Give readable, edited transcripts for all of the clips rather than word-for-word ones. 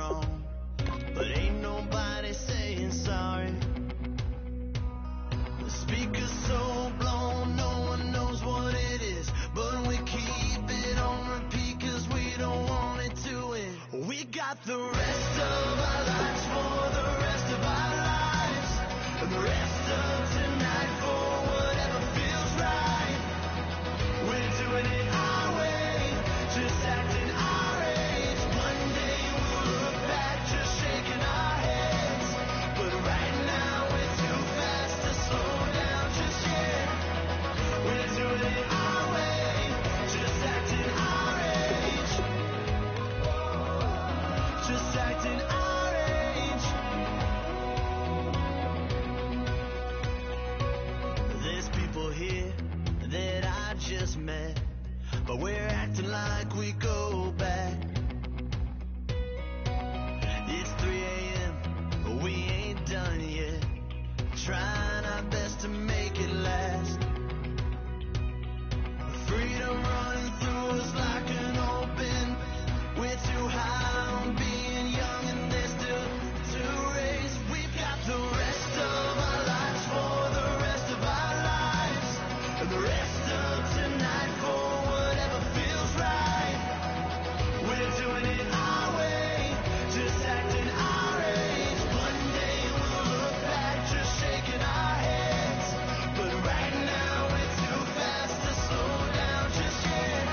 wrong, but ain't nobody saying sorry. The speaker's so blown, no one knows what it is, but we keep it on repeat 'cause we don't want it to end. We got the rest of our lives for the rest of our lives, and the rest of tonight for whatever feels right. We're doing it our way, just acting our age. One day we'll look back, just shaking our heads, but right now we're too fast to slow down just yet. We're doing it our way, just acting our age, just acting our age. There's people here that I just met, but we're acting like we go back. It's 3 a.m., but we ain't done yet, trying our best to make it last. Freedom running through us like an open. We're too high on being young and there's still to raise. We've got the rest of our lives for the rest of our lives, and the rest of tonight for whatever feels right. We're doing it our way, just acting our age. One day we'll look back, just shaking our heads, but right now we're too fast to slow down just yet.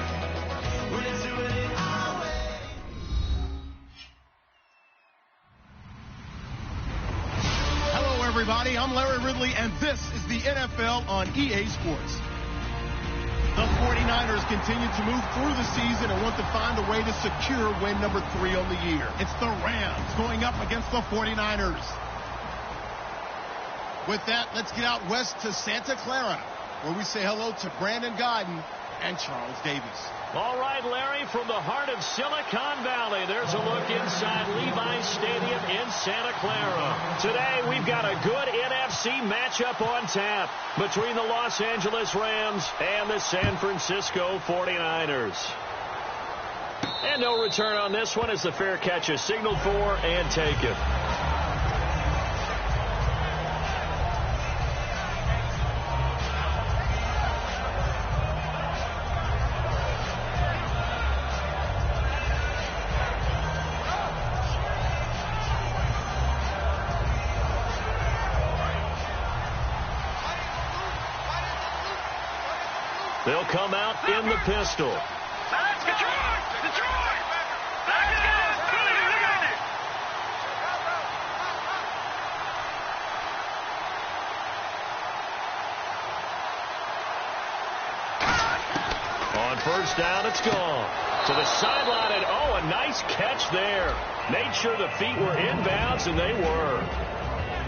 We're doing it our way. Hello, everybody. I'm Larry Ridley, and this is the NFL on EA Sports. The 49ers continue to move through the season and want to find a way to secure win number 3 on the year. It's the Rams going up against the 49ers. With that, let's get out west to Santa Clara, where we say hello to Brandon Godden and Charles Davies. All right, Larry, from the heart of Silicon Valley, there's a look inside Levi's Stadium in Santa Clara. Today, we've got a good NFC matchup on tap between the Los Angeles Rams and the San Francisco 49ers. And no return on this one as the fair catch is signaled for and taken. They'll come out in the pistol. On first down, it's gone. To the sideline, and oh, a nice catch there. Made sure the feet were inbounds, and they were.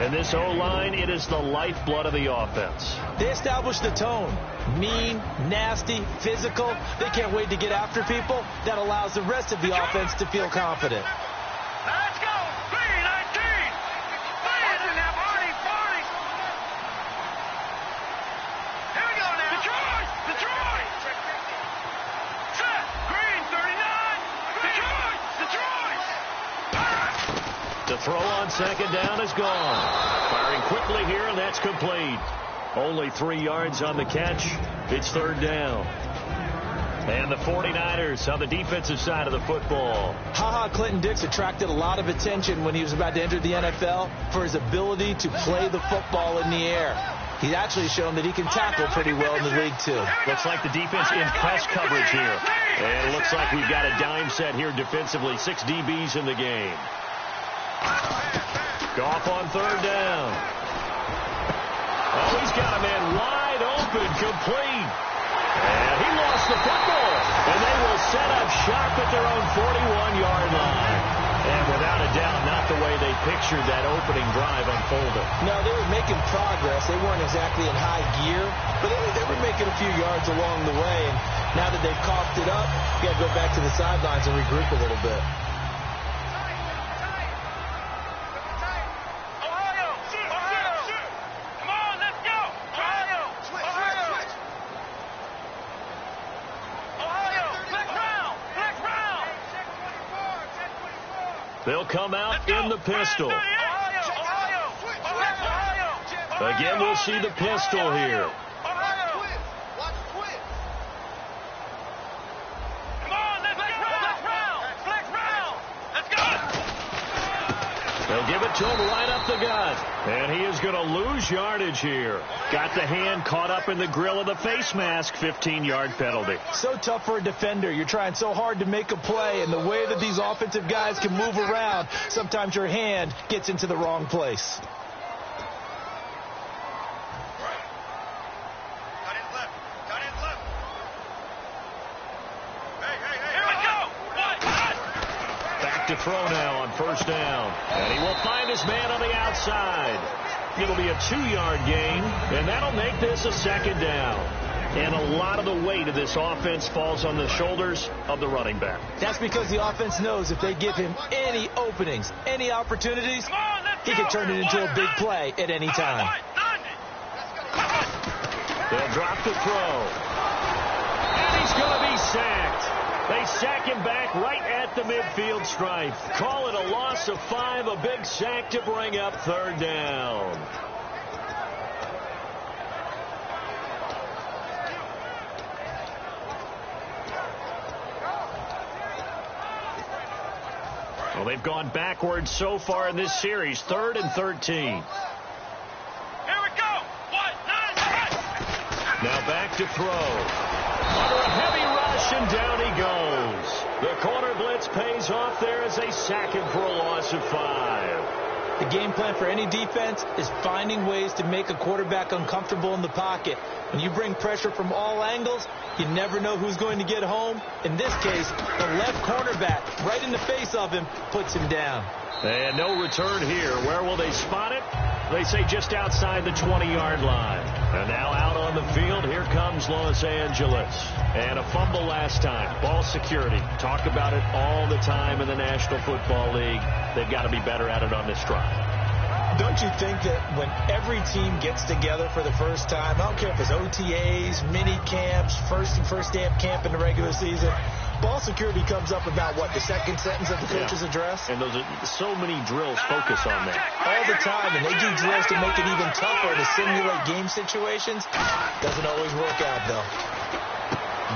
And this O-line, it is the lifeblood of the offense. They established the tone. Mean, nasty, physical. They can't wait to get after people. That allows the rest of the offense to feel confident. Let's go! 3-19! Fire now, party! Here we go now! Detroit! Set! Green, 39! Detroit! The throw on second down is gone. Firing quickly here, and that's complete. Only 3 yards on the catch. It's third down. And the 49ers on the defensive side of the football. Clinton Dix attracted a lot of attention when he was about to enter the NFL for his ability to play the football in the air. He's actually shown that he can tackle pretty well in the league, too. Looks like the defense in press coverage here. And it looks like we've got a dime set here defensively. 6 DBs in the game. Goff on third down. Oh, he's got a man wide open, complete. And he lost the football. And they will set up shop at their own 41-yard line. And without a doubt, not the way they pictured that opening drive unfolded. No, they were making progress. They weren't exactly in high gear, but they were making a few yards along the way. And now that they've coughed it up, you got to go back to the sidelines and regroup a little bit. They'll come out in the pistol. Again, we'll see the pistol here. They'll give it to him right up the gut. And he is going to lose yardage here. Got the hand caught up in the grill of the face mask. 15-yard penalty. So tough for a defender. You're trying so hard to make a play, and the way that these offensive guys can move around, sometimes your hand gets into the wrong place. To throw now on first down. And he will find his man on the outside. It'll be a 2-yard gain, and that'll make this a second down. And a lot of the weight of this offense falls on the shoulders of the running back. That's because the offense knows if they give him any openings, any opportunities, he can turn it into a big play at any time. They'll drop the throw. And he's going to be sacked. They sack him back right at the midfield stripe. Call it a loss of 5, a big sack to bring up third down. Well, they've gone backwards so far in this series. 3rd and 13. Here we go. 1, 9, now back to throw. Under a heavy rush, and down he goes. The corner blitz pays off there as they sack him for a loss of 5. The game plan for any defense is finding ways to make a quarterback uncomfortable in the pocket. When you bring pressure from all angles, you never know who's going to get home. In this case, the left cornerback, right in the face of him, puts him down. And no return here. Where will they spot it? They say just outside the 20-yard line. And now out on the field, here comes Los Angeles. And a fumble last time. Ball security. Talk about it all the time in the National Football League. They've got to be better at it on this drive. Don't you think that when every team gets together for the first time, I don't care if it's OTAs, mini camps, first day of camp in the regular season, ball security comes up about, what, the second sentence of the coach's address? And those are so many drills focus on that. All the time, and they do drills to make it even tougher to simulate game situations. Doesn't always work out, though.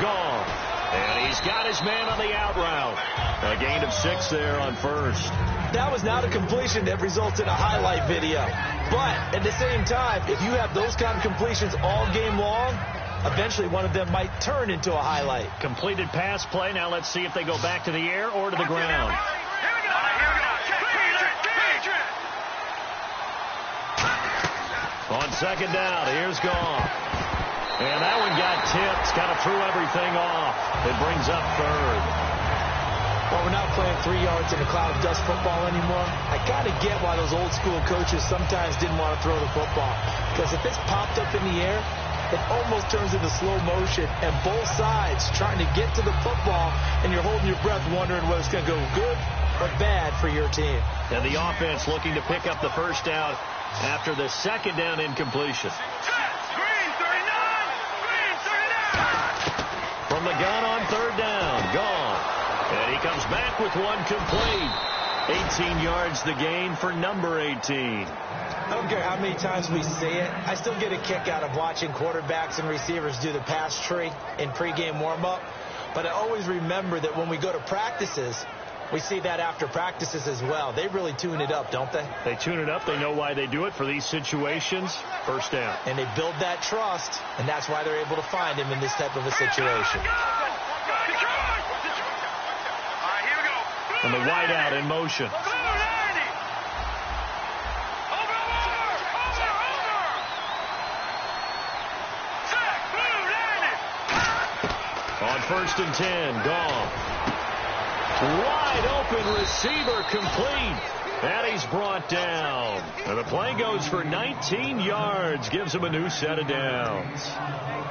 Gone. And he's got his man on the out route. A gain of 6 there on first. That was not a completion that results in a highlight video. But at the same time, if you have those kind of completions all game long, eventually one of them might turn into a highlight. Completed pass play. Now let's see if they go back to the air or to the ground. On second down, here's Goff. And that one got tipped. Kind of threw everything off. It brings up third. Well, we're not playing 3 yards in a cloud of dust football anymore. I kind of get why those old school coaches sometimes didn't want to throw the football. Because if it's popped up in the air, it almost turns into slow motion. And both sides trying to get to the football, and you're holding your breath wondering whether it's going to go good or bad for your team. And the offense looking to pick up the first down after the second down incompletion. From the gun on third down, gone. And he comes back with one complete. 18 yards the gain for number 18. I don't care how many times we say it. I still get a kick out of watching quarterbacks and receivers do the pass tree in pregame warm-up. But I always remember that when we go to practices, we see that after practices as well. They really tune it up, don't they? They tune it up. They know why they do it for these situations. First down. And they build that trust, and that's why they're able to find him in this type of a situation. And the wideout in motion. On 1st and 10, Goff. Wide open receiver complete. And he's brought down. And the play goes for 19 yards. Gives him a new set of downs.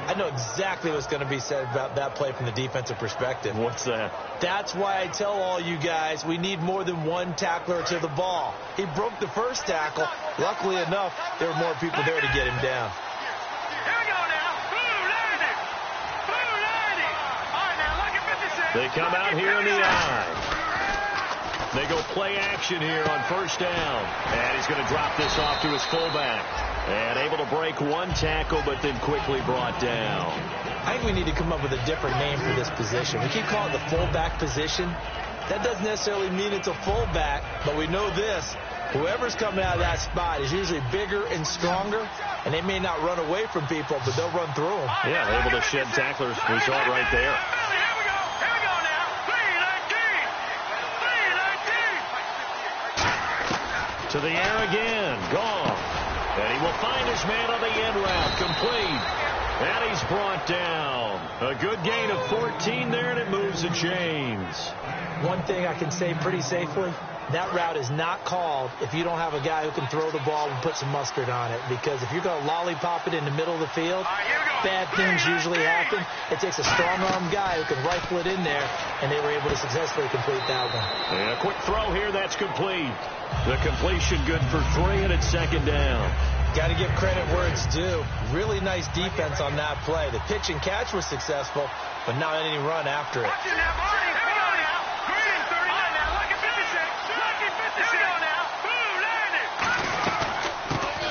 I know exactly what's going to be said about that play from the defensive perspective. What's that? That's why I tell all you guys we need more than one tackler to the ball. He broke the first tackle. Luckily enough, there were more people there to get him down. Here we go now. Blue 90. Blue 90. All right, now look at 56. They come out here in the eye. They go play action here on first down. And he's going to drop this off to his fullback. And able to break one tackle, but then quickly brought down. I think we need to come up with a different name for this position. We keep calling it the fullback position. That doesn't necessarily mean it's a fullback, but we know this. Whoever's coming out of that spot is usually bigger and stronger, and they may not run away from people, but they'll run through them. Yeah, able to shed tacklers. We saw it right there. Here we go now. 3-19. To the air again. Gone. And he will find his man on the end route. Complete. And he's brought down. A good gain of 14 there, and it moves the chains. One thing I can say pretty safely, that route is not called if you don't have a guy who can throw the ball and put some mustard on it. Because if you're going to lollipop it in the middle of the field, bad things usually happen. It takes a strong-armed guy who can rifle it in there, and they were able to successfully complete that one. And a quick throw here, that's complete. The completion good for 3, and it's second down. Got to give credit where it's due. Really nice defense on that play. The pitch and catch was successful, but not any run after it.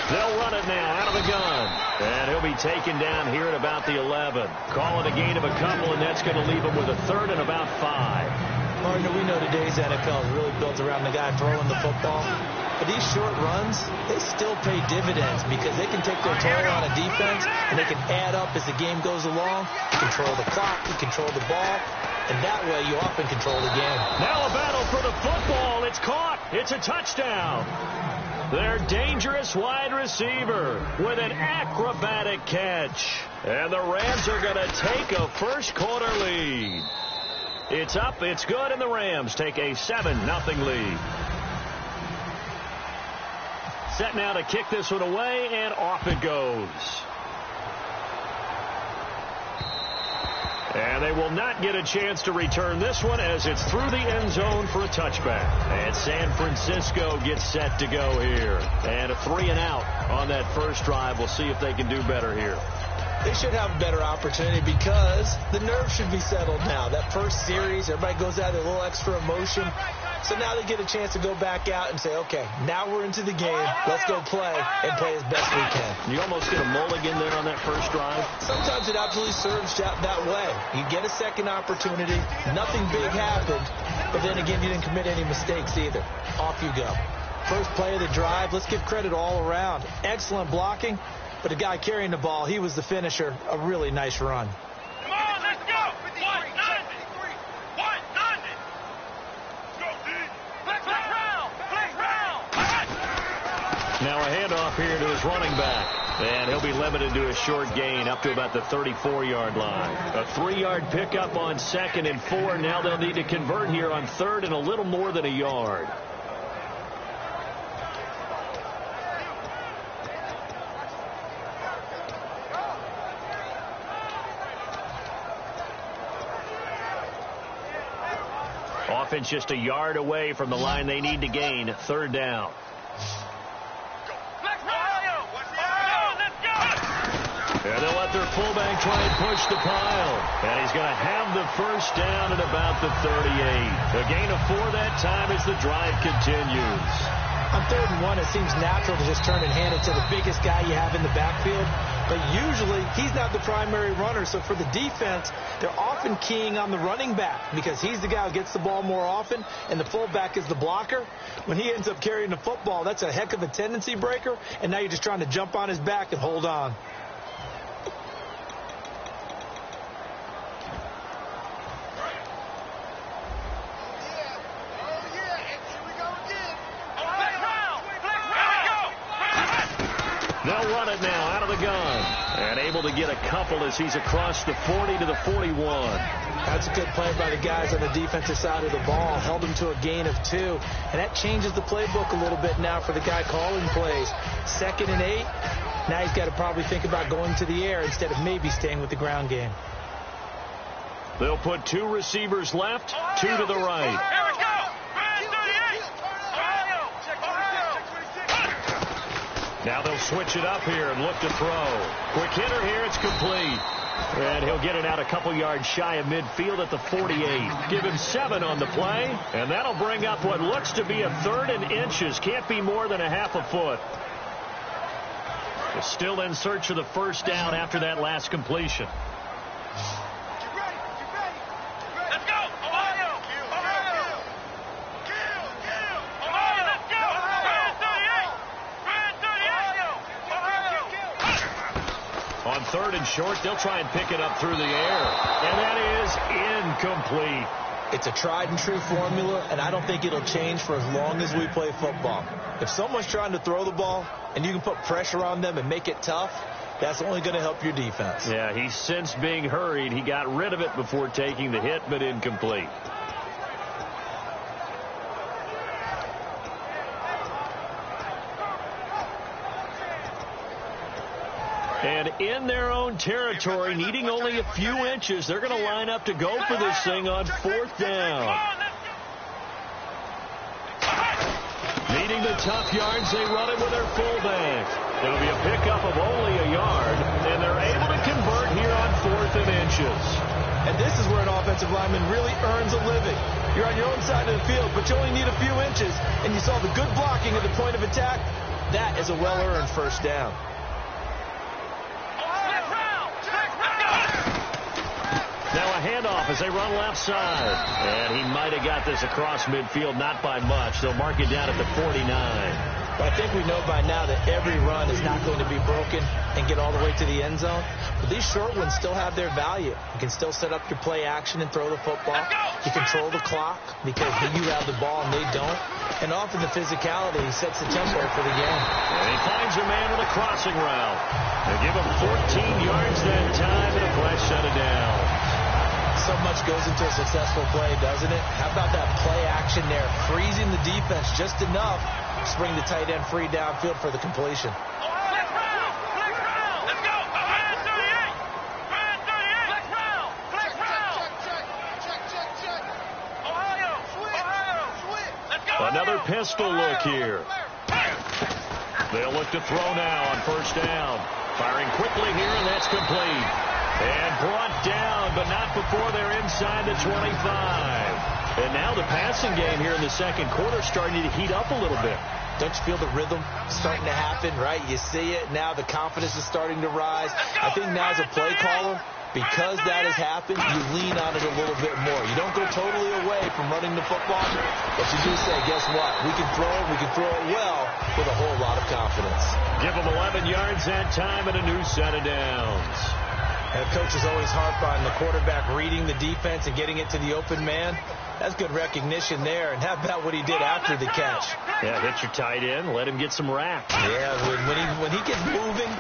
They'll run it now out of the gun. And he'll be taken down here at about the 11. Call it a gain of a couple, and that's going to leave him with a third and about 5. Partner, we know today's NFL is really built around the guy throwing the football. But these short runs, they still pay dividends because they can take their toll on a defense, and they can add up as the game goes along. You control the clock, you control the ball, and that way you often control the game. Now a battle for the football. It's caught. It's a touchdown. Their dangerous wide receiver with an acrobatic catch. And the Rams are going to take a first-quarter lead. It's up, it's good, and the Rams take a 7-0 lead. Set now to kick this one away, and off it goes. And they will not get a chance to return this one as it's through the end zone for a touchback. And San Francisco gets set to go here. And a 3-and-out on that first drive. We'll see if they can do better here. They should have a better opportunity because the nerves should be settled now. That first series, everybody goes out with a little extra emotion. So now they get a chance to go back out and say, okay, now we're into the game. Let's go play and play as best we can. You almost get a mulligan there on that first drive. Sometimes it absolutely serves that way. You get a second opportunity. Nothing big happened. But then again, you didn't commit any mistakes either. Off you go. First play of the drive. Let's give credit all around. Excellent blocking. But the guy carrying the ball, he was the finisher. A really nice run. Come on, let's go. 1-90. 1-90. Go, D. Flex round. Now a handoff here to his running back. And he'll be limited to a short gain up to about the 34-yard line. A 3-yard pickup on 2nd and 4. Now they'll need to convert here on 3rd and a little more than a yard. Offense just a yard away from the line they need to gain. 3rd down. And they'll let their fullback try and push the pile. And he's going to have the first down at about the 38. A gain of 4 that time as the drive continues. On 3rd and 1, it seems natural to just turn and hand it to the biggest guy you have in the backfield. But usually, he's not the primary runner. So for the defense, they're often keying on the running back because he's the guy who gets the ball more often, and the fullback is the blocker. When he ends up carrying the football, that's a heck of a tendency breaker, and now you're just trying to jump on his back and hold on. They'll run it now out of the gun. And able to get a couple as he's across the 40 to the 41. That's a good play by the guys on the defensive side of the ball. Held him to a gain of 2. And that changes the playbook a little bit now for the guy calling plays. 2nd and 8. Now he's got to probably think about going to the air instead of maybe staying with the ground game. They'll put 2 receivers left, 2 to the right. Here we go. Now they'll switch it up here and look to throw. Quick hitter here, it's complete. And he'll get it out a couple yards shy of midfield at the 48. Give him 7 on the play, and that'll bring up what looks to be a 3rd and inches. Can't be more than a half a foot. They're still in search of the first down after that last completion. On 3rd and short, they'll try and pick it up through the air. And that is incomplete. It's a tried and true formula, and I don't think it'll change for as long as we play football. If someone's trying to throw the ball and you can put pressure on them and make it tough, that's only going to help your defense. Yeah, he's since being hurried. He got rid of it before taking the hit, but incomplete. And in their own territory, needing only a few inches, they're going to line up to go for this thing on 4th down. Needing the tough yards, they run it with their fullback. It'll be a pickup of only a yard, and they're able to convert here on 4th and inches. And this is where an offensive lineman really earns a living. You're on your own side of the field, but you only need a few inches, and you saw the good blocking at the point of attack. That is a well-earned first down. Now a handoff as they run left side. And he might have got this across midfield, not by much. They'll mark it down at the 49. I think we know by now that every run is not going to be broken and get all the way to the end zone. But these short ones still have their value. You can still set up your play action and throw the football. You control the clock because you have the ball and they don't. And often the physicality sets the tempo for the game. And he finds a man with a crossing route. They give him 14 yards that time and a fresh set of downs. So much goes into a successful play, doesn't it? How about that play action there, freezing the defense just enough to bring the tight end free downfield for the completion. Another pistol look here. They'll look to throw now on 1st down. Firing quickly here, and that's complete. And brought down, but not before they're inside the 25. And now the passing game here in the second quarter starting to heat up a little bit. Don't you feel the rhythm starting to happen, right? You see it now. The confidence is starting to rise. I think now as a play caller, because that has happened, you lean on it a little bit more. You don't go totally away from running the football, but you do say, guess what? We can throw it well with a whole lot of confidence. Give them 11 yards that time and a new set of downs. And coaches always harp on the quarterback reading the defense and getting it to the open man. That's good recognition there. And how about what he did after the catch? Yeah, hit your tight end, let him get some raps. Yeah, when he gets moving,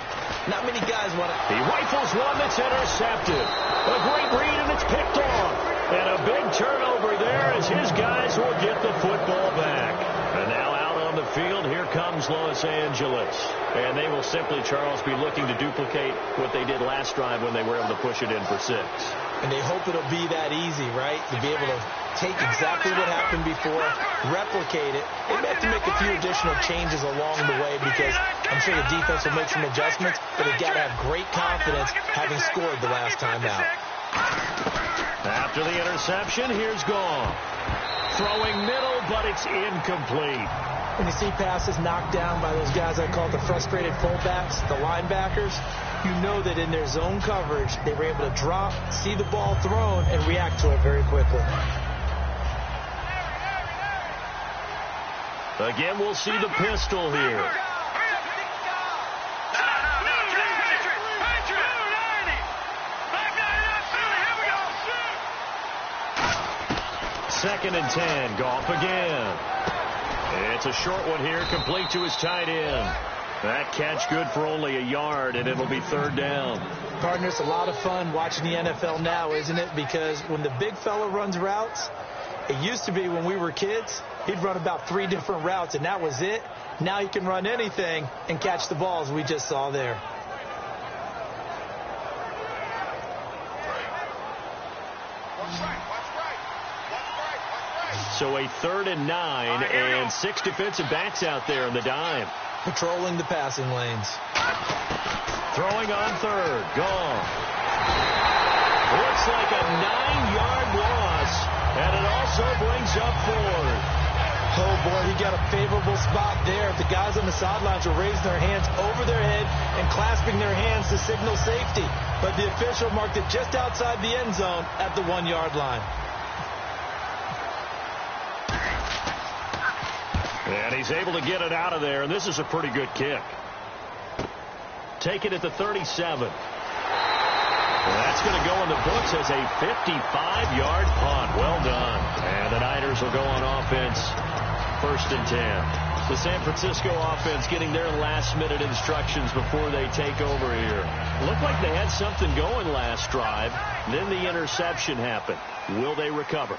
not many guys want to. He rifles one that's intercepted. A great read, and it's picked off. And a big turnover there as his guys will get the football back. And now out on the field, here comes Los Angeles. And they will simply, Charles, be looking to duplicate what they did last drive when they were able to push it in for 6. And they hope it'll be that easy, right? To be able to take exactly what happened before, replicate it. They may have to make a few additional changes along the way because I'm sure the defense will make some adjustments, but they've got to have great confidence having scored the last time out. After the interception, here's Gone. Throwing middle, but it's incomplete. When you see passes knocked down by those guys I call the frustrated fullbacks, the linebackers, you know that in their zone coverage, they were able to drop, see the ball thrown, and react to it very quickly. Again, we'll see the pistol here. Second and 10. Goff again. It's a short one here, complete to his tight end. That catch good for only a yard, and it'll be 3rd down. Partner, it's a lot of fun watching the NFL now, isn't it? Because when the big fella runs routes, it used to be when we were kids, he'd run about 3 different routes, and that was it. Now he can run anything and catch the balls we just saw there. So a 3rd and 9, and 6 defensive backs out there in the dime. Patrolling the passing lanes. Throwing on 3rd. Gone. 9-yard loss, and it also brings up 4th. Oh, boy, he got a favorable spot there. The guys on the sidelines were raising their hands over their head and clasping their hands to signal safety. But the official marked it just outside the end zone at the 1-yard line. And he's able to get it out of there, and this is a pretty good kick. Take it at the 37. Well, that's going to go in the books as a 55-yard punt. Well done. And the Niners will go on offense, 1st and 10. The San Francisco offense getting their last-minute instructions before they take over here. Looked like they had something going last drive. Then the interception happened. Will they recover?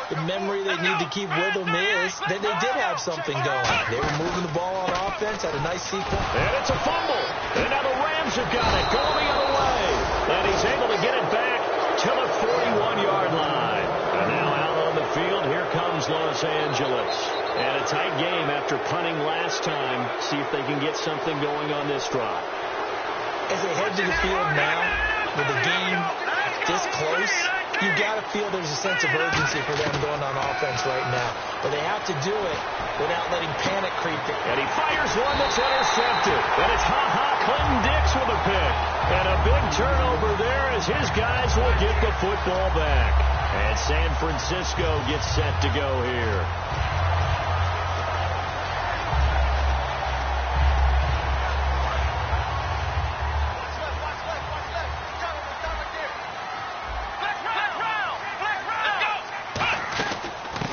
The memory they need to keep with them is that they did have something going. They were moving the ball on offense, had a nice sequence. And it's a fumble. And now the Rams have got it. Going the other way. And he's able to get it back to the 41-yard line. And now out on the field, here comes Los Angeles. And a tight game after punting last time. See if they can get something going on this drive. As they head to the field now, with the game this close, you got to feel there's a sense of urgency for them going on offense right now. But they have to do it without letting panic creep in. And he fires one that's intercepted. And it's Clinton Dix with a pick. And a big turnover there as his guys will get the football back. And San Francisco gets set to go here.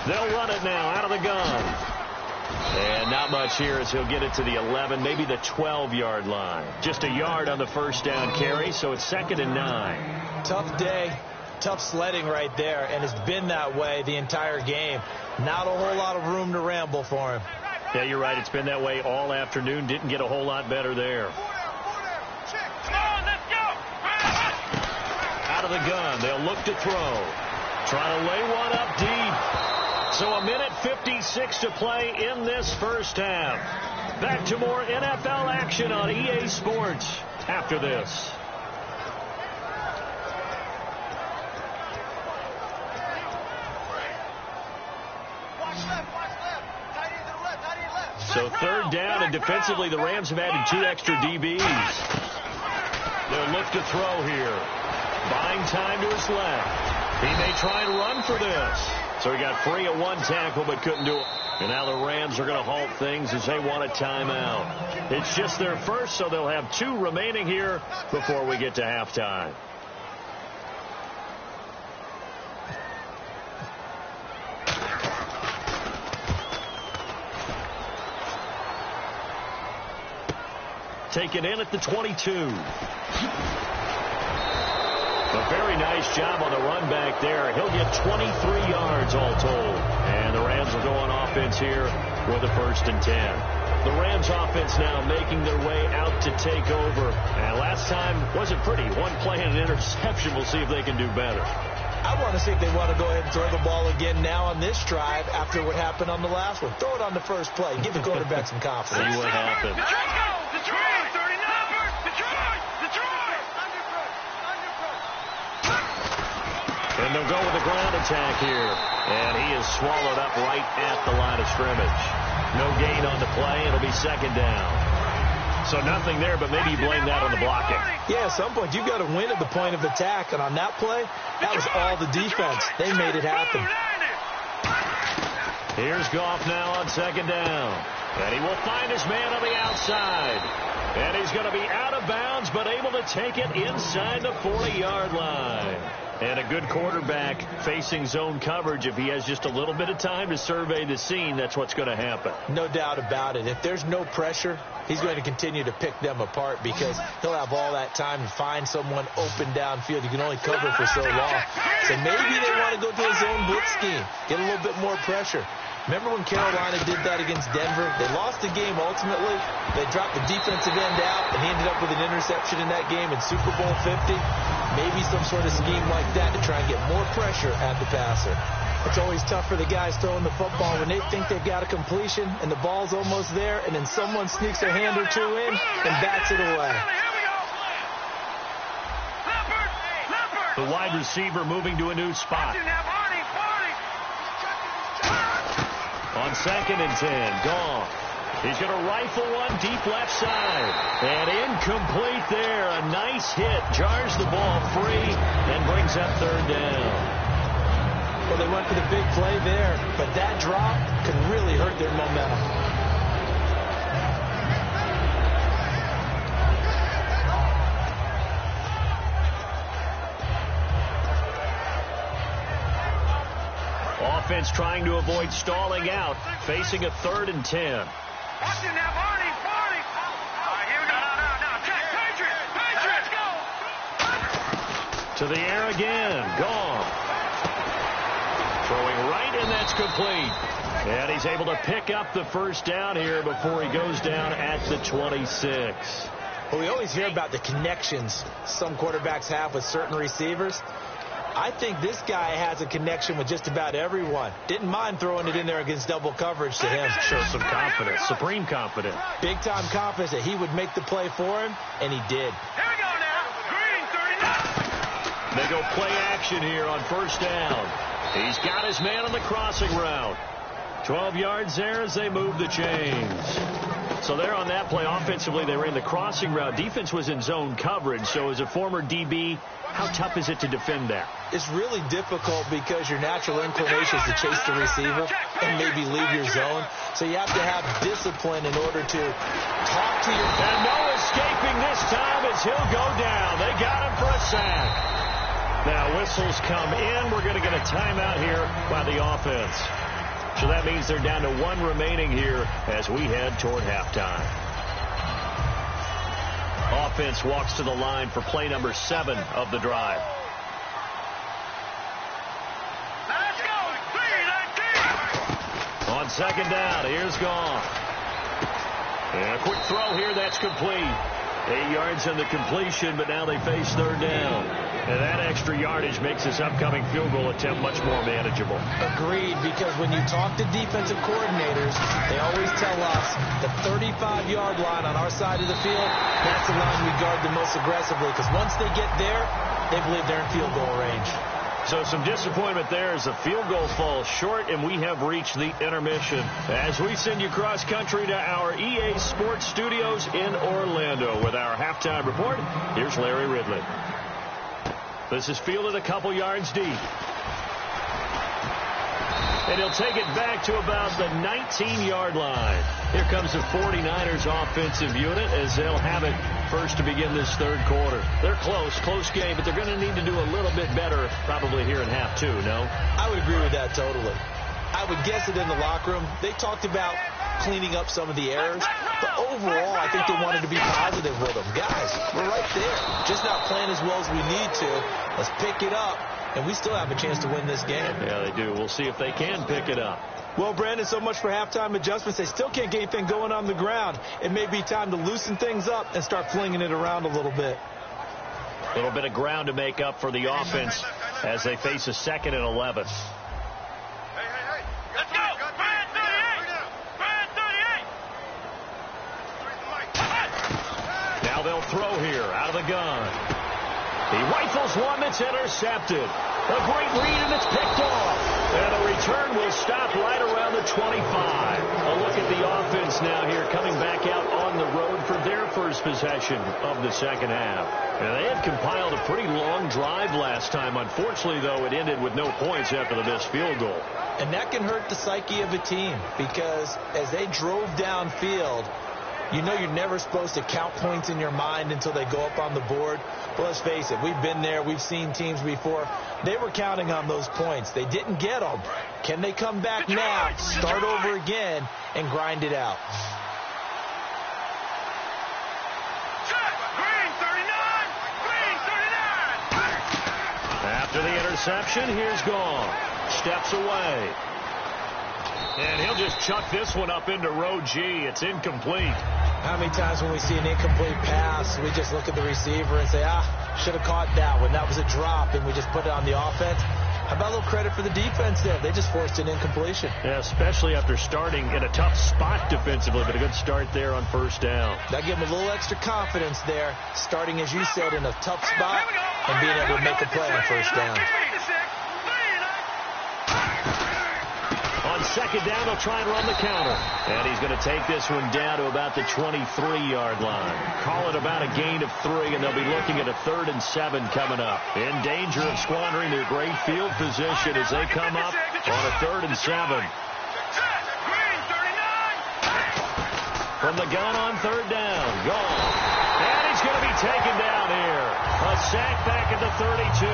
They'll run it now out of the gun. And not much here as he'll get it to the 11, maybe the 12-yard line. Just a yard on the first down carry, so it's 2nd and 9. Tough day, tough sledding right there, and it's been that way the entire game. Not a whole lot of room to ramble for him. Yeah, you're right. It's been that way all afternoon. Didn't get a whole lot better there. Out of the gun. They'll look to throw. Trying to lay one up deep. So a minute 56 to play in this first half. Back to more NFL action on EA Sports after this. So 3rd down, and defensively the Rams have added 2 extra DBs. They'll look to throw here. Buying time to his left. He may try and run for this. So he got free of 1 tackle but couldn't do it. And now the Rams are going to halt things as they want a timeout. It's just their first, so they'll have 2 remaining here before we get to halftime. Taken in at the 22. A very nice job on the run back there. He'll get 23 yards all told. And the Rams will go on offense here with a 1st and 10. The Rams offense now making their way out to take over. And last time wasn't pretty. 1 play and an interception. We'll see if they can do better. I want to see if they want to go ahead and throw the ball again now on this drive after what happened on the last one. Throw it on the first play. Give the quarterback some confidence. See what happens. And they'll go with the ground attack here. And he is swallowed up right at the line of scrimmage. No gain on the play. It'll be 2nd down. So nothing there, but maybe you blame that on the blocking. Yeah, at some point you've got to win at the point of attack. And on that play, that was all the defense. They made it happen. Here's Goff now on 2nd down. And he will find his man on the outside. And he's going to be out of bounds, but able to take it inside the 40-yard line. And a good quarterback facing zone coverage. If he has just a little bit of time to survey the scene, that's what's going to happen. No doubt about it. If there's no pressure, he's going to continue to pick them apart because he'll have all that time to find someone open downfield. You can only cover for so long. So maybe they want to go to a zone blitz scheme, get a little bit more pressure. Remember when Carolina did that against Denver? They lost the game ultimately. They dropped the defensive end out, and he ended up with an interception in that game in Super Bowl 50. Maybe some sort of scheme like that to try and get more pressure at the passer. It's always tough for the guys throwing the football when they think they've got a completion and the ball's almost there, and then someone sneaks a hand or 2 in and bats it away. Leopard! The wide receiver moving to a new spot. On 2nd and 10, Goff. He's going to rifle one deep left side. And incomplete there. A nice hit. Jars the ball free and brings up 3rd down. Well, they went for the big play there, but that drop could really hurt their momentum. Offense trying to avoid stalling out, facing a 3rd and 10. Watch it now, Barney. All right, here we go. No. Check. Patriots, go. To the air again. Gone. Throwing right, and that's complete. And he's able to pick up the 1st down here before he goes down at the 26. Well, we always hear about the connections some quarterbacks have with certain receivers. I think this guy has a connection with just about everyone. Didn't mind throwing it in there against double coverage to him. Shows some confidence, supreme confidence. Big-time confidence that he would make the play for him, and he did. Here we go now. Green, 39. They go play action here on 1st down. He's got his man on the crossing route. 12 yards there as they move the chains. So there on that play, offensively, they ran the crossing route. Defense was in zone coverage. So as a former DB, how tough is it to defend that? It's really difficult because your natural inclination is to chase the receiver and maybe leave your zone. So you have to have discipline in order to talk to your... And no escaping this time as he'll go down. They got him for a sack. Now whistles come in. We're going to get a timeout here by the offense. So that means they're down to 1 remaining here as we head toward halftime. Offense walks to the line for play number 7 of the drive. Let's go. 3-19. On 2nd down, here's Goff. And a quick throw here, that's complete. 8 yards in the completion, but now they face 3rd down. And that extra yardage makes this upcoming field goal attempt much more manageable. Agreed, because when you talk to defensive coordinators, they always tell us the 35-yard line on our side of the field, that's the line we guard the most aggressively, because once they get there, they believe they're in field goal range. So some disappointment there as the field goal falls short, and we have reached the intermission. As we send you cross-country to our EA Sports Studios in Orlando with our halftime report, here's Larry Ridley. This is fielded a couple yards deep. And he'll take it back to about the 19-yard line. Here comes the 49ers offensive unit as they'll have it first to begin this 3rd quarter. They're close game, but they're going to need to do a little bit better probably here in half 2, no? I would agree with that totally. I would guess that in the locker room, they talked about cleaning up some of the errors, but overall, I think they wanted to be positive with them. Guys, we're right there. Just not playing as well as we need to. Let's pick it up, and we still have a chance to win this game. Yeah, they do. We'll see if they can pick it up. Well, Brandon, so much for halftime adjustments. They still can't get anything going on the ground. It may be time to loosen things up and start flinging it around a little bit. A little bit of ground to make up for the offense as they face a 2nd and 11. Let's go. Brand 38. Brand 38. Now they'll throw here out of the gun. He rifles one that's intercepted. A great read, and it's picked off. And the return will stop right around the 25. A look at the offense now here coming back out on the road for their first possession of the 2nd half. And they had compiled a pretty long drive last time. Unfortunately, though, it ended with no points after the missed field goal. And that can hurt the psyche of a team because as they drove downfield, you know you're never supposed to count points in your mind until they go up on the board. But let's face it, we've been there. We've seen teams before. They were counting on those points. They didn't get them. Can they come back now, start over again, and grind it out? Green 39. Green 39. After the interception, here's Gone. Steps away. And he'll just chuck this one up into row G. It's incomplete. How many times when we see an incomplete pass, we just look at the receiver and say, should have caught that one. That was a drop, and we just put it on the offense. How about a little credit for the defense there? They just forced an incompletion. Yeah, especially after starting in a tough spot defensively, but a good start there on 1st down. That gave them a little extra confidence there, starting, as you said, in a tough spot. and being able to make a play on first down. On second down, they'll try and run the counter. And he's going to take this one down to about the 23-yard line. Call it about a gain of 3, and they'll be looking at a 3rd and 7 coming up. In danger of squandering their great field position as they come up on a 3rd and 7. From the gun on 3rd down. Gone. And he's going to be taken down here. A sack back at the 32.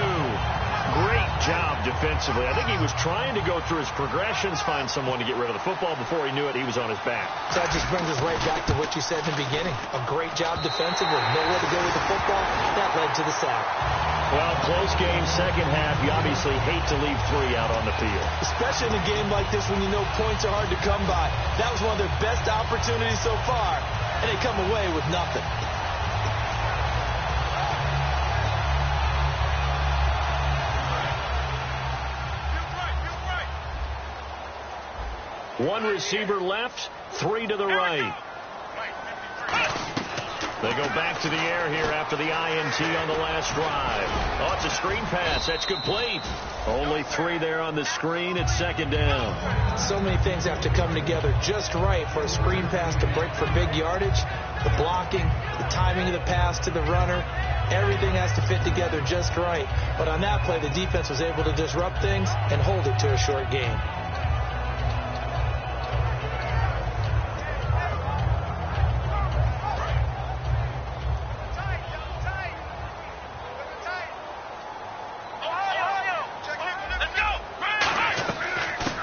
Great job defensively. I think he was trying to go through his progressions, find someone to get rid of the football. Before he knew it, he was on his back. So that just brings us right back to what you said in the beginning. A great job defensively. Nowhere to go with the football. That led to the sack. Well, close game, second half. You obviously hate to leave 3 out on the field. Especially in a game like this when you know points are hard to come by. That was one of their best opportunities so far, and they come away with nothing. One receiver left, 3 to the right. They go back to the air here after the INT on the last drive. Oh, it's a screen pass. That's complete. Only 3 there on the screen. It's second down. So many things have to come together just right for a screen pass to break for big yardage. The blocking, the timing of the pass to the runner, everything has to fit together just right. But on that play, the defense was able to disrupt things and hold it to a short gain.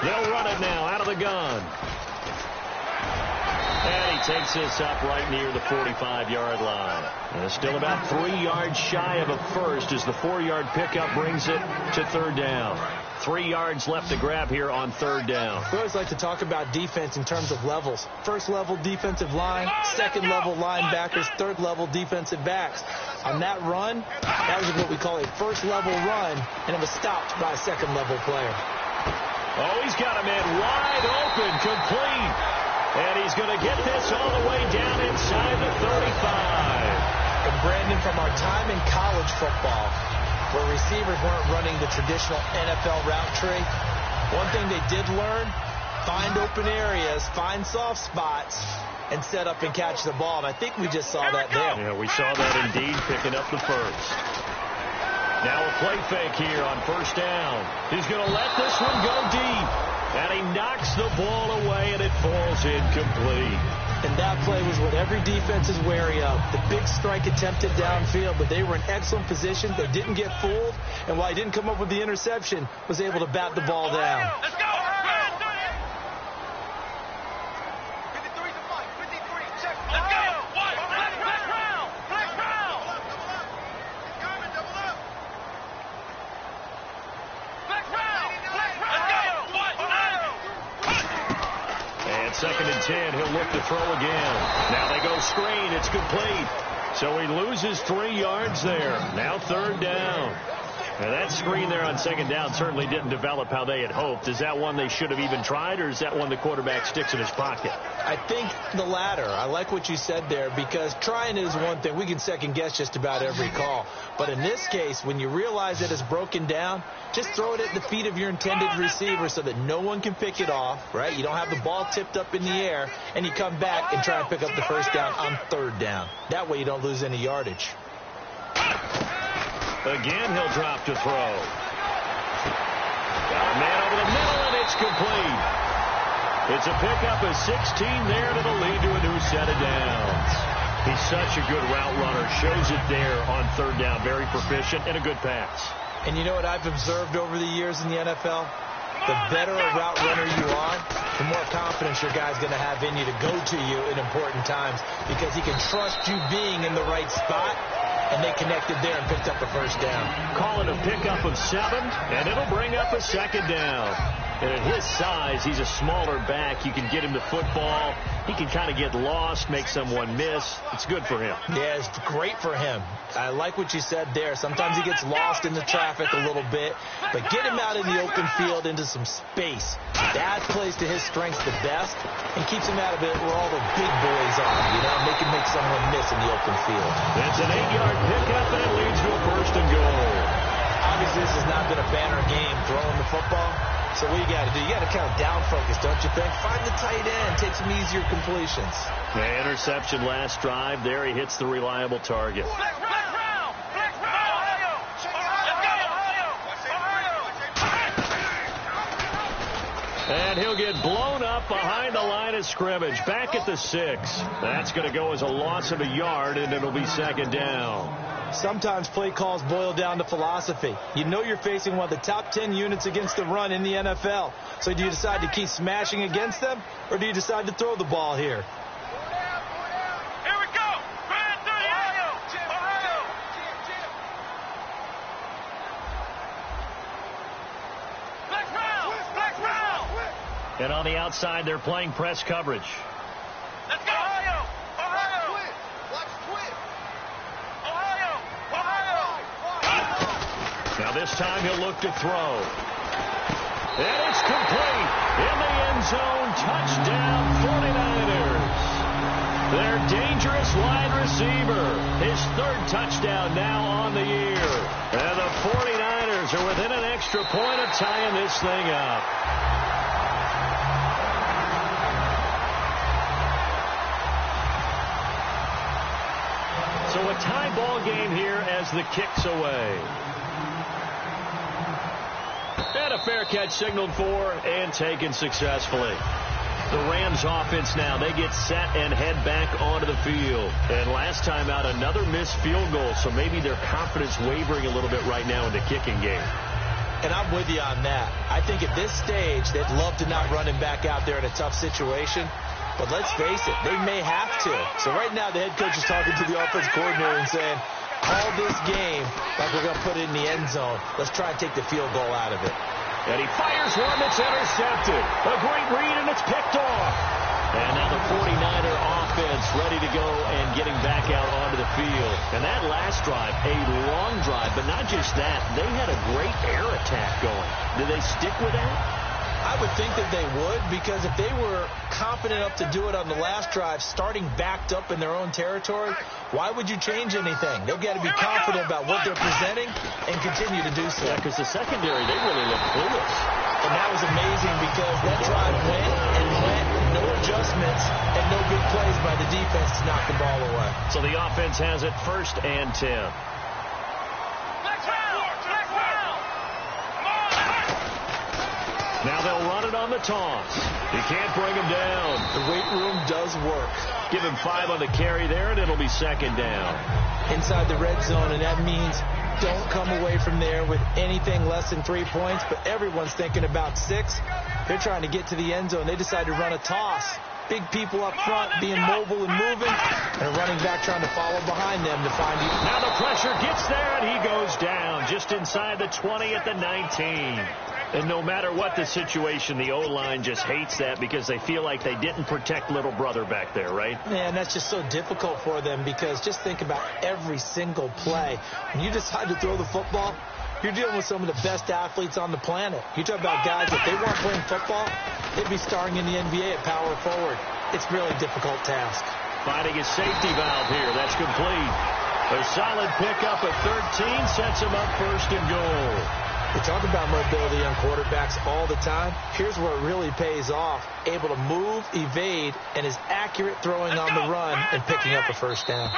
They'll run it now out of the gun. And he takes this up right near the 45-yard line. And it's still about 3 yards shy of a first as the 4-yard pickup brings it to 3rd down. 3 yards left to grab here on 3rd down. We always like to talk about defense in terms of levels. First level defensive line, second level linebackers, third level defensive backs. On that run, that was what we call a first level run, and it was stopped by a second level player. Oh, he's got a man wide open, complete. And he's going to get this all the way down inside the 35. And Brandon, from our time in college football, where receivers weren't running the traditional NFL route tree, one thing they did learn, find open areas, find soft spots, and set up and catch the ball. And I think we just saw that there. Yeah, we saw that indeed, picking up the first. Now a play fake here on first down. He's going to let this one go deep. And he knocks the ball away, and it falls incomplete. And that play was what every defense is wary of. The big strike attempted downfield, but they were in excellent position. They didn't get fooled. And while he didn't come up with the interception, was able to bat the ball down. Let's go! Second and 10, he'll look to throw again. Now they go screen, it's complete. So he loses 3 yards there. Now 3rd down. Now that screen there on second down certainly didn't develop how they had hoped. Is that one they should have even tried, or is that one the quarterback sticks in his pocket? I think the latter. I like what you said there, because trying is one thing. We can second guess just about every call. But in this case, when you realize that it's broken down, just throw it at the feet of your intended receiver so that no one can pick it off, right? You don't have the ball tipped up in the air, and you come back and try and pick up the first down on 3rd down. That way you don't lose any yardage. Again, he'll drop to throw. Got a man over the middle, and it's complete. It's a pickup of 16 there to the lead to a new set of downs. He's such a good route runner. Shows it there on 3rd down. Very proficient and a good pass. And you know what I've observed over the years in the NFL? The better a route runner you are, the more confidence your guy's going to have in you to go to you in important times, because he can trust you being in the right spot, and they connected there and picked up the first down. Call it a pickup of 7, and it'll bring up a second down. And at his size, he's a smaller back. You can get him to football. He can kind of get lost, make someone miss. It's good for him. Yeah, it's great for him. I like what you said there. Sometimes he gets lost in the traffic a little bit, but get him out in the open field into some space. That plays to his strengths the best and keeps him out of it where all the big boys are, make him make someone miss in the open field. It's an 8-yard pickup, and it leads to a first and goal. Obviously, this has not been a banner game throwing the football. So what you got to do? You got to kind of down focus, don't you think? Find the tight end, take some easier completions. The interception last drive. There he hits the reliable target. And he'll get blown up behind the line of scrimmage. Back at the 6. That's going to go as a loss of a yard, and it'll be second down. Sometimes play calls boil down to philosophy. You know you're facing one of the top 10 units against the run in the NFL. So do you decide to keep smashing against them, or do you decide to throw the ball here? Here we go. Grand 38. Ohio. Flex round. And on the outside, they're playing press coverage. Let's go. Ohio. Now this time he'll look to throw. And it's complete. In the end zone, touchdown 49ers. Their dangerous wide receiver. His 3rd touchdown now on the year. And the 49ers are within an extra point of tying this thing up. So a tie ball game here as the kick's away. And a fair catch signaled for and taken successfully. The Rams offense now, they get set and head back onto the field. And last time out, another missed field goal, so maybe their confidence wavering a little bit right now in the kicking game. And I'm with you on that. I think at this stage, they'd love to not run him back out there in a tough situation. But let's face it, they may have to. So right now, the head coach is talking to the offense coordinator and saying, call this game like we're going to put it in the end zone. Let's try and take the field goal out of it. And he fires one that's intercepted. A great read, and it's picked off. And now the 49er offense ready to go and getting back out onto the field. And that last drive, a long drive, but not just that. They had a great air attack going. Did they stick with that? I would think that they would, because if they were confident enough to do it on the last drive, starting backed up in their own territory, why would you change anything? They've got to be confident about what they're presenting and continue to do so. Yeah, because the secondary, they really look clueless. And that was amazing because that drive went, no adjustments, and no big plays by the defense to knock the ball away. So the offense has it 1st and 10. Now they'll run it on the toss. He can't bring him down. The weight room does work. Give him 5 on the carry there, and it'll be second down. Inside the red zone, and that means don't come away from there with anything less than 3 points, but everyone's thinking about 6. They're trying to get to the end zone. They decide to run a toss. Big people up front being mobile and moving, and a running back trying to follow behind them to find you. Now the pressure gets there, and he goes down just inside the 20 at the 19. And no matter what the situation, the O-line just hates that because they feel like they didn't protect little brother back there, right? Man, that's just so difficult for them because just think about every single play. When you decide to throw the football, you're dealing with some of the best athletes on the planet. You talk about guys, if they weren't playing football, they'd be starring in the NBA at power forward. It's a really difficult task. Finding a safety valve here. That's complete. A solid pickup at 13 sets him up 1st and goal. We talk about mobility on quarterbacks all the time. Here's where it really pays off. Able to move, evade, and is accurate throwing on the run and picking up a 1st down.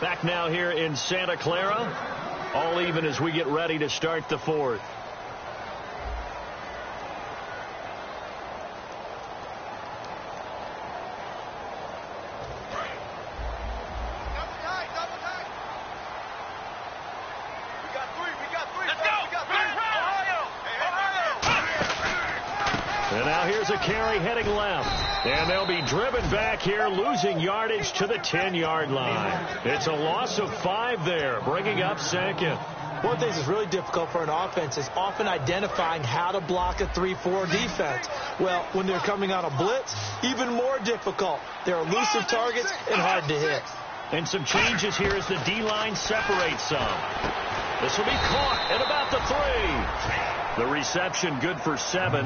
Back now here in Santa Clara. All even as we get ready to start the 4th. And now here's a carry heading left. And they'll be driven back here, losing yardage to the 10-yard line. It's a loss of 5 there, bringing up 2nd. One of the things that's really difficult for an offense is often identifying how to block a 3-4 defense. Well, when they're coming on a blitz, even more difficult. They're elusive targets and hard to hit. And some changes here as the D-line separates some. This will be caught at about the 3. The reception good for 7.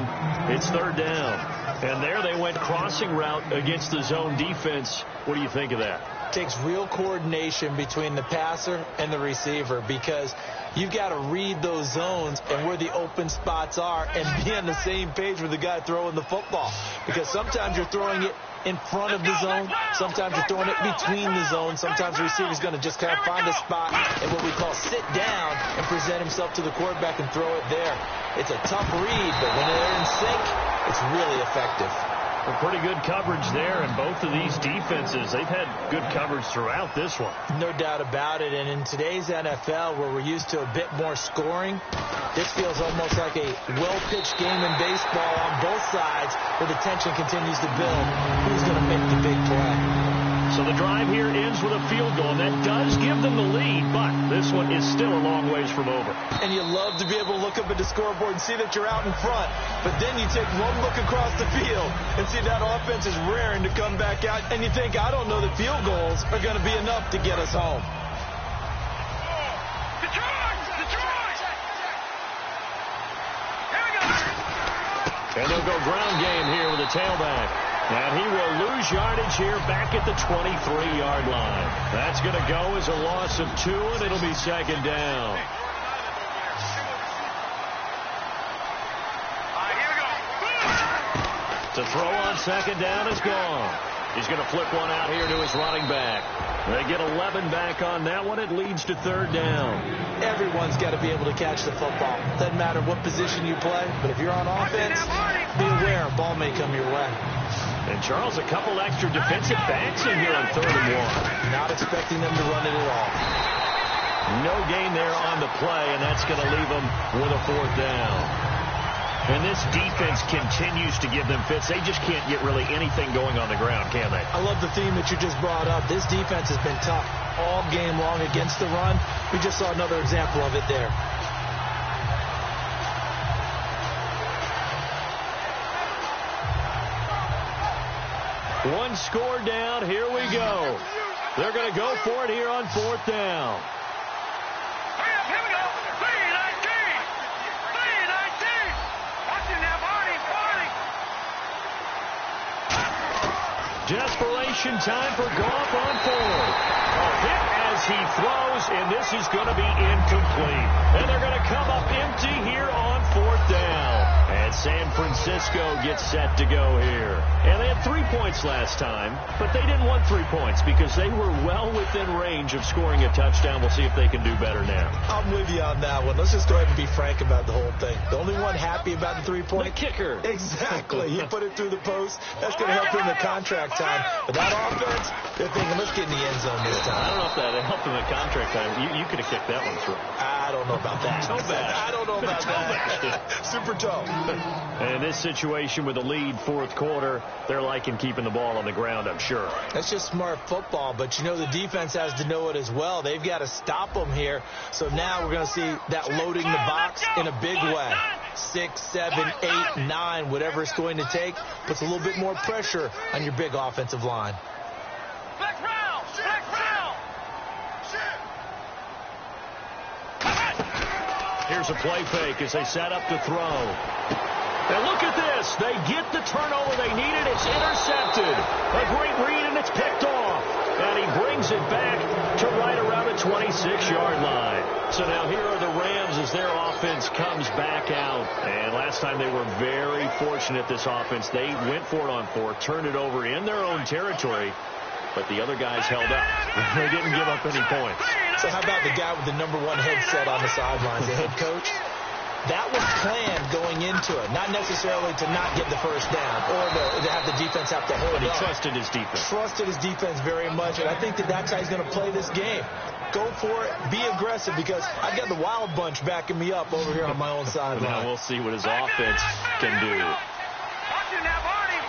It's third down. And there they went crossing route against the zone defense. What do you think of that? Takes real coordination between the passer and the receiver, because you've got to read those zones and where the open spots are and be on the same page with the guy throwing the football. Because sometimes you're throwing it in front of the zone. Sometimes you're throwing it between the zones. Sometimes the receiver's going to just kind of find a spot and what we call sit down and present himself to the quarterback and throw it there. It's a tough read, but when they're in sync, it's really effective. Well, pretty good coverage there, and both of these defenses, they've had good coverage throughout this one. No doubt about it, and in today's NFL, where we're used to a bit more scoring, this feels almost like a well-pitched game in baseball on both sides, where the tension continues to build. Who's going to make the big play? So the drive here ends with a field goal, and that does give them the lead, but this one is still a long ways from over. And you love to be able to look up at the scoreboard and see that you're out in front, but then you take one look across the field and see that offense is raring to come back out, and you think, I don't know that field goals are going to be enough to get us home. And they'll go ground game here with a tailback. And he will lose yardage here back at the 23-yard line. That's going to go as a loss of 2, and it'll be second down. To throw on second down is gone. He's going to flip one out here to his running back. They get 11 back on that one. It leads to third down. Everyone's got to be able to catch the football. Doesn't matter what position you play, but if you're on offense, be aware a ball may come your way. And Charles, a couple extra defensive backs in here on 3rd and 1. Not expecting them to run it at all. No gain there on the play, and that's going to leave them with a 4th down. And this defense continues to give them fits. They just can't get really anything going on the ground, can they? I love the theme that you just brought up. This defense has been tough all game long against the run. We just saw another example of it there. One score down. Here we go. They're going to go for it here on 4th down. Here we go. 3-19. 3-19. Watching that body. Desperation time for Goff on 4th. A hit as he throws, and this is going to be incomplete. And they're going to come up empty here on 4th down. And San Francisco gets set to go here. And they had 3 points last time, but they didn't want 3 points because they were well within range of scoring a touchdown. We'll see if they can do better now. I'm with you on that one. Let's just go ahead and be frank about the whole thing. The only one happy about the 3-point? The kicker. Exactly. He put it through the post. That's going to help him in the contract time. But that offense, they're thinking, let's get in the end zone this time. I don't know if that helped him in contract time. You could have kicked that one through. I don't know about that. I don't know about that. Super toe. And in this situation with the lead 4th quarter, they're liking keeping the ball on the ground, I'm sure. That's just smart football, but you know the defense has to know it as well. They've got to stop them here. So now we're going to see that loading the box in a big way. 6, 7, 8, 9, whatever it's going to take, puts a little bit more pressure on your big offensive line. Black round. Black round. Here's a play fake as they set up to throw. And look at this. They get the turnover they needed. It's intercepted. A great read, and it's picked off. And he brings it back to right around the 26-yard line. So now here are the Rams as their offense comes back out. And last time they were very fortunate, this offense. They went for it on 4th, turned it over in their own territory. But the other guys held up. They didn't give up any points. So how about the guy with the #1 headset on the sidelines, the head coach? That was planned going into it, not necessarily to not get the first down or to have the defense have to hold it. But he trusted his defense. Trusted his defense very much, and I think that's how he's going to play this game. Go for it, be aggressive, because I've got the wild bunch backing me up over here on my own sideline. Now we'll see what his offense can do. Watching that body.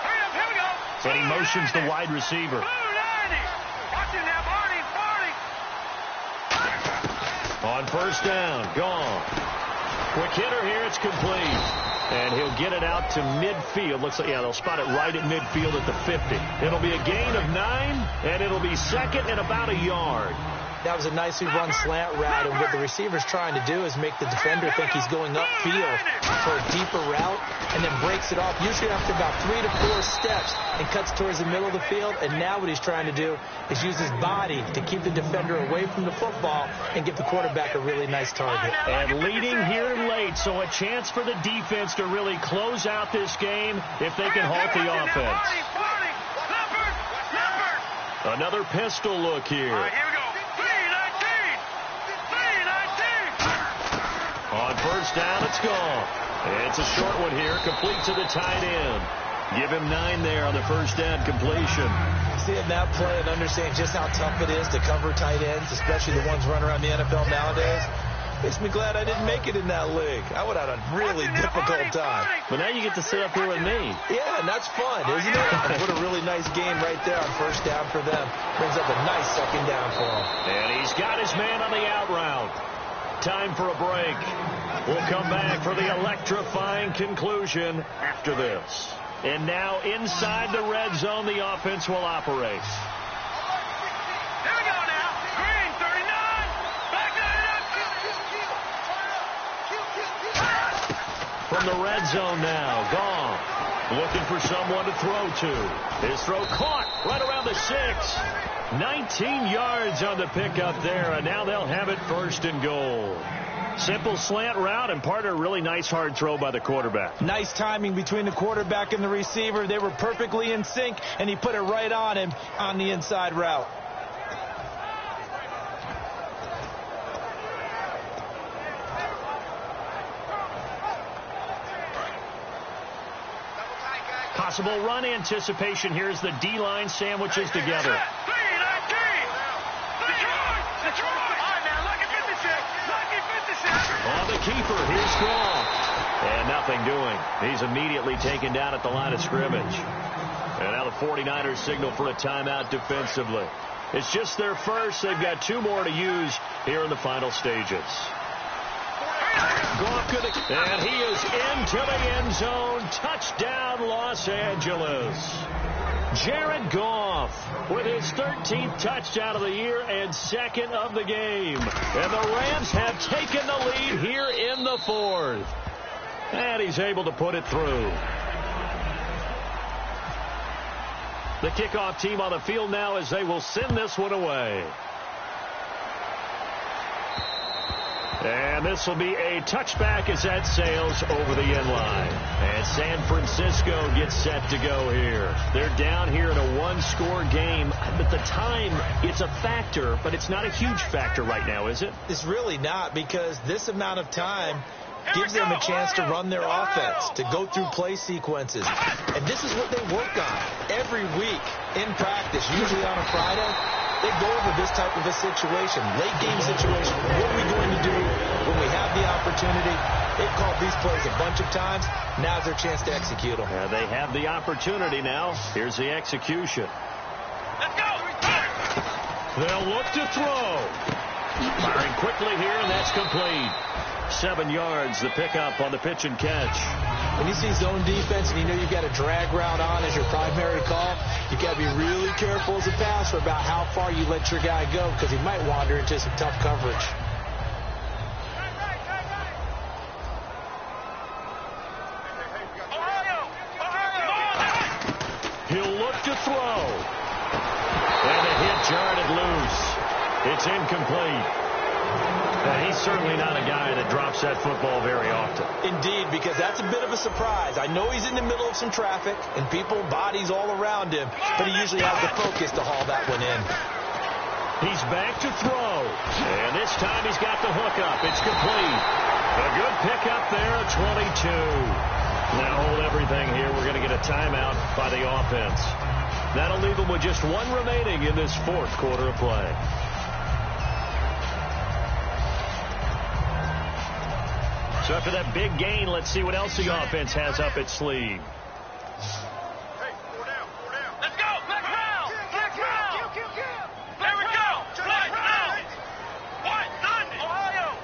Hurry up, here we go. So he motions the wide receiver. 290. Watching that body. On On first down, gone. Quick hitter here, it's complete. And he'll get it out to midfield. Looks like, yeah, they'll spot it right at midfield at the 50. It'll be a gain of 9, and it'll be second and about a yard. That was a nicely run slant route, and what the receiver's trying to do is make the defender think he's going upfield for a deeper route, and then breaks it off, usually after about 3 to 4 steps, and cuts towards the middle of the field. And now what he's trying to do is use his body to keep the defender away from the football and give the quarterback a really nice target. And leading here late, so a chance for the defense to really close out this game if they can halt the offense. Another pistol look here. All right, here we go. 3-19. On first down, it's gone. It's a short one here, complete to the tight end. Give him 9 there on the first down completion. Seeing that play and understanding just how tough it is to cover tight ends, especially the ones running around the NFL nowadays, makes me glad I didn't make it in that league. I would have had a really difficult time. But now you get to sit up here with me. Yeah, and that's fun, isn't it? What a really nice game right there on first down for them. Brings up a nice second down for them. And he's got his man on the out route. Time for a break. We'll come back for the electrifying conclusion after this. And now inside the red zone, the offense will operate. Here we go now. Green, 39. Back it up. From the red zone now, gone. Looking for someone to throw to. His throw caught right around the 6. 19 yards on the pickup there, and now they'll have it first and goal. Simple slant route and part of a really nice hard throw by the quarterback. Nice timing between the quarterback and the receiver. They were perfectly in sync, and he put it right on him on the inside route. Possible run anticipation here as the D-line sandwiches together. 3-19. Detroit. All right, now, lucky 56. Lucky 56. On the keeper, here's Goff. And nothing doing. He's immediately taken down at the line of scrimmage. And now the 49ers signal for a timeout defensively. It's just their first. They've got 2 more to use here in the final stages. Goff and he is into the end zone. Touchdown, Los Angeles. Jared Goff with his 13th touchdown of the year and 2nd of the game. And the Rams have taken the lead here in the 4th. And he's able to put it through. The kickoff team on the field now as they will send this one away. And this will be a touchback as that sails over the end line. And San Francisco gets set to go here. They're down here in a 1-score game. At the time, it's a factor, but it's not a huge factor right now, is it? It's really not, because this amount of time gives them a chance to run their offense, to go through play sequences. And this is what they work on every week in practice, usually on a Friday. They go over this type of a situation, late game situation. What are we going to do when we have the opportunity? They've called these plays a bunch of times. Now's their chance to execute them. Yeah, they have the opportunity now. Here's the execution. Let's go. They'll look to throw. Firing quickly here, and that's complete. 7 yards, the pickup on the pitch and catch. When you see zone defense and you know you've got a drag route on as your primary call, you've got to be really careful as a passer about how far you let your guy go, because he might wander into some tough coverage. He'll look to throw. And a hit jarred loose. It's incomplete. And he's certainly not a guy that drops that football very often. Indeed, because that's a bit of a surprise. I know he's in the middle of some traffic and people, bodies all around him, but he usually has the focus to haul that one in. He's back to throw. And this time he's got the hook up. It's complete. A good pickup there at 22. Now hold everything here. We're going to get a timeout by the offense. That'll leave them with just 1 remaining in this 4th quarter of play. So after that big gain, let's see what else the offense has up its sleeve. Hey, 4 down. Let's go. Next round. Next round. There we go. Right now. What? Ohio.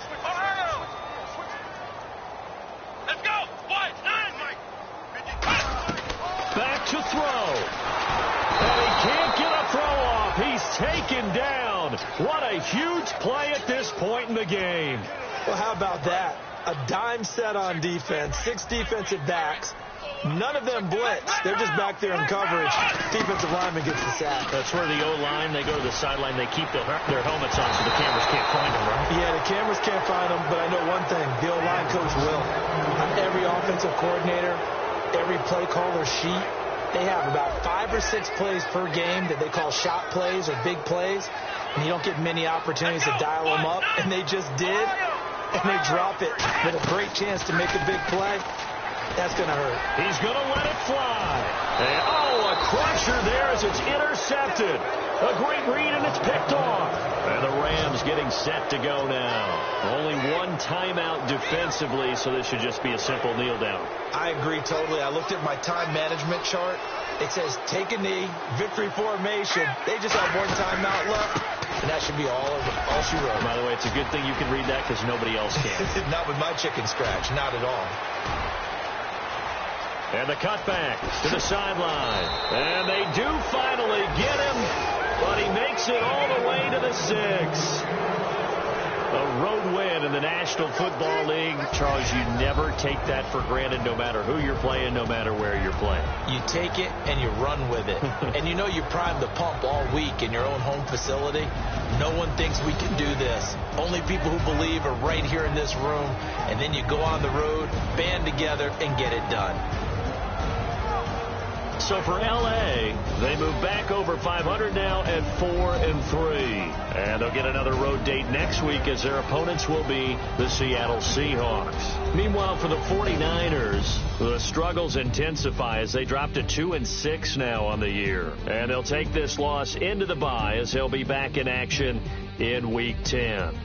taken down. What a huge play at this point in the game. Well, how about that? A dime set on defense, 6 defensive backs. None of them blitz. They're just back there in coverage. Defensive lineman gets the sack. That's where the O-line, they go to the sideline, they keep their helmets on so the cameras can't find them, right? Yeah, the cameras can't find them, but I know one thing. The O-line coach will. On every offensive coordinator, every play caller sheet, they have about 5 or 6 plays per game that they call shot plays or big plays, and you don't get many opportunities to dial them up, and they just did, and they drop it with a great chance to make a big play. That's going to hurt. He's going to let it fly. And, a crusher there as it's intercepted. A great read, and it's picked off. And the Rams getting set to go now. Only one timeout defensively, so this should just be a simple kneel down. I agree totally. I looked at my time management chart. It says take a knee, victory formation. They just have one timeout left, and that should be all she wrote. By the way, it's a good thing you can read that because nobody else can. Not with my chicken scratch. Not at all. And the cutback to the sideline. And they do finally get him, but he makes it all the way to the 6. A road win in the National Football League. Charles, you never take that for granted no matter who you're playing, no matter where you're playing. You take it and you run with it. And you know you primed the pump all week in your own home facility. No one thinks we can do this. Only people who believe are right here in this room. And then you go on the road, band together, and get it done. So for L.A., they move back over 500 now at 4-3. And they'll get another road date next week as their opponents will be the Seattle Seahawks. Meanwhile, for the 49ers, the struggles intensify as they drop to 2-6 now on the year. And they'll take this loss into the bye as they'll be back in action in Week 10.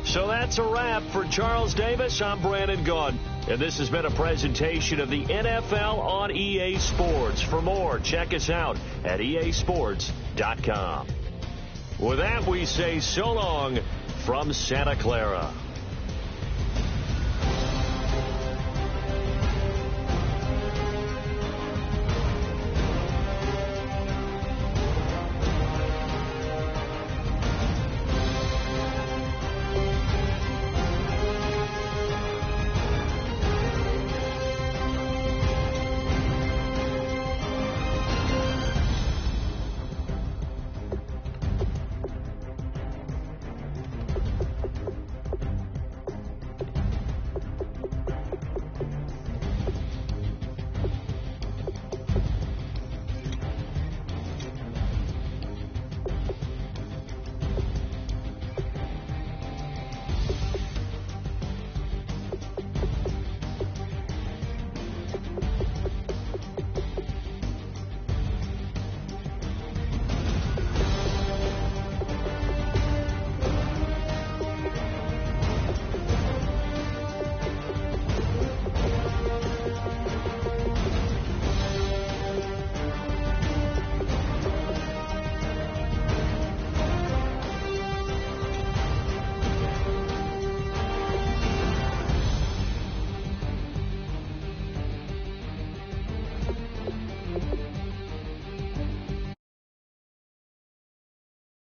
So that's a wrap for Charles Davis. I'm Brandon Gaudin, and this has been a presentation of the NFL on EA Sports. For more, check us out at easports.com. With that, we say so long from Santa Clara.